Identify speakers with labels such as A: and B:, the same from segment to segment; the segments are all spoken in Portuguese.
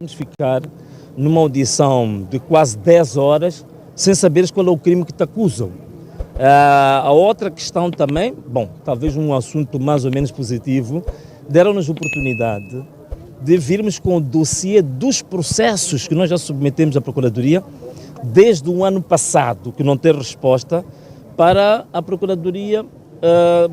A: Vamos ficar numa audição de quase 10 horas sem saberes qual é o crime que te acusam. A outra questão também, bom, talvez um assunto mais ou menos positivo, deram-nos oportunidade de virmos com o dossiê dos processos que nós já submetemos à Procuradoria desde o ano passado, que não tem resposta, para a Procuradoria,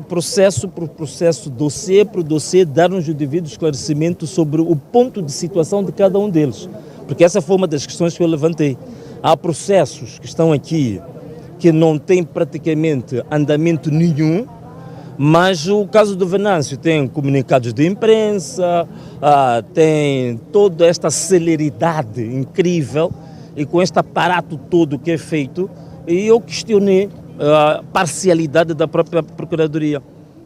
A: processo por processo, dossiê por dossiê, dar-nos o devido esclarecimento sobre o ponto de situação de cada um deles. Porque essa foi uma das questões que eu levantei. Há processos que estão aqui que não têm praticamente andamento nenhum, mas o caso do Venâncio tem comunicados de imprensa, tem toda esta celeridade incrível e com este aparato todo que é feito, e eu questionei a parcialidade da própria Procuradoria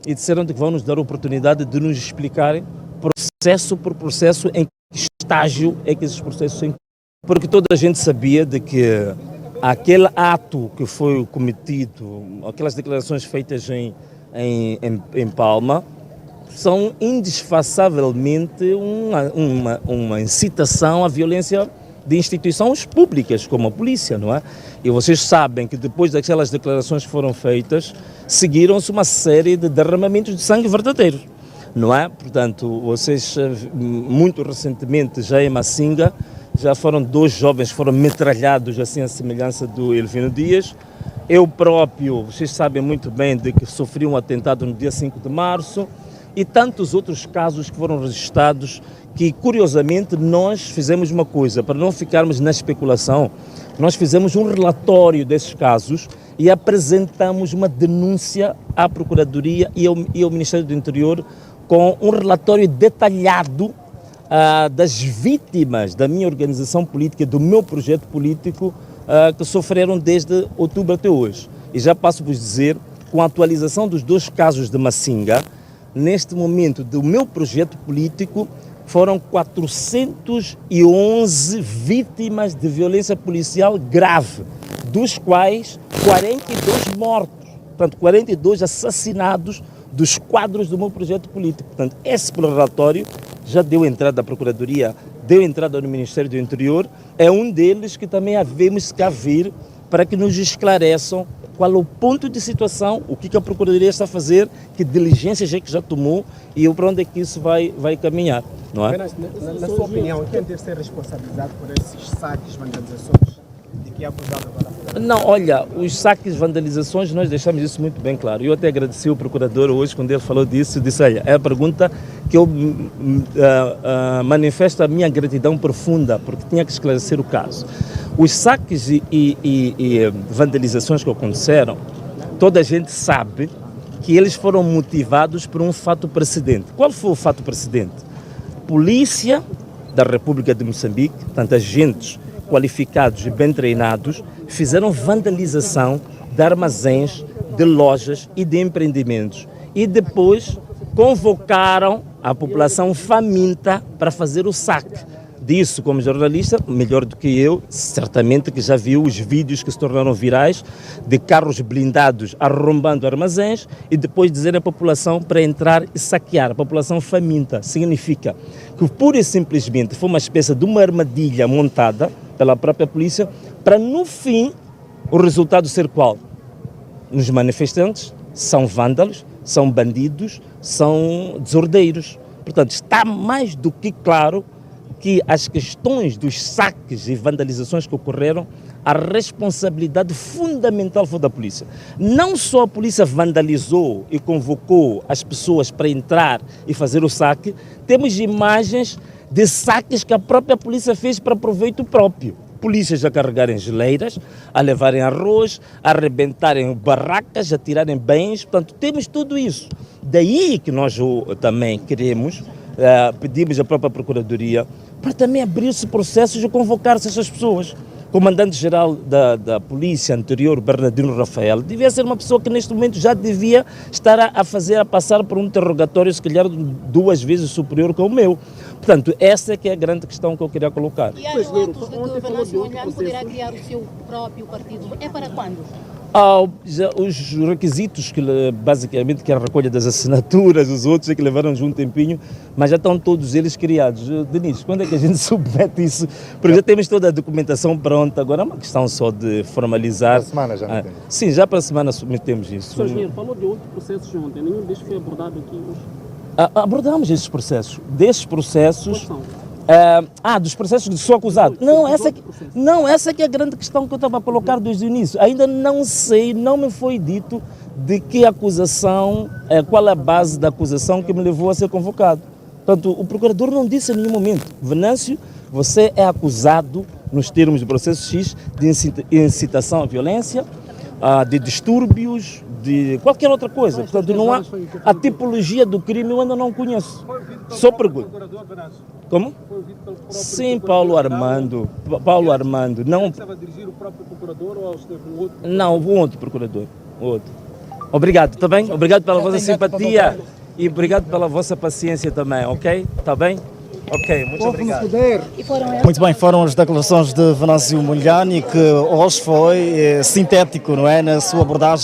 A: e disseram que vão nos dar a oportunidade de nos explicarem processo por processo em que estágio é que esses processos se encontram. Porque toda a gente sabia de que aquele ato que foi cometido, aquelas declarações feitas em Palma, são indisfaçavelmente uma incitação à violência de instituições públicas, como a polícia, não é? E vocês sabem que depois daquelas declarações que foram feitas, seguiram-se uma série de derramamentos de sangue verdadeiros, não é? Portanto, vocês, muito recentemente, já em Macinga, já foram 2 jovens que foram metralhados, assim, à semelhança do Elvino Dias. Eu próprio, vocês sabem muito bem de que sofri um atentado no dia 5 de março e tantos outros casos que foram registrados que, curiosamente, nós fizemos uma coisa, para não ficarmos na especulação, nós fizemos um relatório desses casos e apresentamos uma denúncia à Procuradoria e ao Ministério do Interior com um relatório detalhado das vítimas da minha organização política, do meu projeto político, que sofreram desde outubro até hoje. E já passo a vos dizer, com a atualização dos 2 casos de Macinga, neste momento do meu projeto político, foram 411 vítimas de violência policial grave, dos quais 42 mortos, portanto 42 assassinados dos quadros do meu projeto político. Portanto, esse relatório já deu entrada à Procuradoria, deu entrada no Ministério do Interior, é um deles que também havemos que vir para que nos esclareçam qual é o ponto de situação, o que a Procuradoria está a fazer, que diligências é que já tomou e para onde é que isso vai caminhar, não é?
B: Na sua opinião, quem deve ser responsabilizado por esses saques, vandalizações de que é acusado agora?
A: Não, olha, os saques, vandalizações, nós deixamos isso muito bem claro. Eu até agradeci o procurador hoje quando ele falou disso, disse, olha, é a pergunta que eu manifesto a minha gratidão profunda, porque tinha que esclarecer o caso. Os saques e vandalizações que aconteceram, toda a gente sabe que eles foram motivados por um fato precedente. Qual foi o fato precedente? Polícia da República de Moçambique, portanto, agentes qualificados e bem treinados, fizeram vandalização de armazéns, de lojas e de empreendimentos. E depois convocaram a população faminta para fazer o saque. Disso, como jornalista, melhor do que eu, certamente que já viu os vídeos que se tornaram virais de carros blindados arrombando armazéns e depois dizer à população para entrar e saquear. A população faminta significa que pura e simplesmente foi uma espécie de uma armadilha montada pela própria polícia para, no fim, o resultado ser qual? Os manifestantes são vândalos, são bandidos, são desordeiros. Portanto, está mais do que claro que as questões dos saques e vandalizações que ocorreram, a responsabilidade fundamental foi da polícia. Não só a polícia vandalizou e convocou as pessoas para entrar e fazer o saque, temos imagens de saques que a própria polícia fez para proveito próprio. Polícias a carregarem geleiras, a levarem arroz, a arrebentarem barracas, a tirarem bens, portanto temos tudo isso. Daí que nós também queremos, pedimos à própria Procuradoria para também abrir-se processos e convocar-se essas pessoas. O comandante-geral da polícia anterior, Bernardino Rafael, devia ser uma pessoa que neste momento já devia estar a passar por um interrogatório, se calhar 2 vezes superior que o meu. Portanto, essa é que é a grande questão que eu queria colocar.
C: E há relatos de que o Venâncio Olhão poderá criar o seu próprio partido. É para quando?
A: Os requisitos, que basicamente que é a recolha das assinaturas, os outros é que levaram um tempinho, mas já estão todos eles criados. Denise, quando é que a gente submete isso? Porque já temos toda a documentação pronta, agora é uma questão só de formalizar.
C: Para a semana já metemos.
A: Sim, já para a semana submetemos isso.
D: Sr. Engenheiro, falou de outros processos ontem, nenhum deles foi abordado aqui hoje.
A: Abordamos esses processos. Desses processos...
D: Quais são?
A: Dos processos de sou acusado. Essa que é a grande questão que eu estava a colocar desde o início. Ainda não sei, não me foi dito de que acusação, qual é a base da acusação que me levou a ser convocado. Portanto, o procurador não disse em nenhum momento: Venâncio, você é acusado, nos termos do processo X, de incitação à violência, de distúrbios, de qualquer outra coisa. Portanto, não há a tipologia do crime, eu ainda não conheço. Só pergunto. Como? Sim, Paulo Armando. Não.
D: Estava a dirigir o próprio procurador ou esteve um outro?
A: Não, um outro procurador. Obrigado, está bem? Obrigado pela vossa simpatia e obrigado pela vossa paciência também, ok? Está bem? Ok, muito obrigado.
E: Muito bem, foram as declarações de Venâncio Mondlane, que hoje foi sintético, não é, na sua abordagem.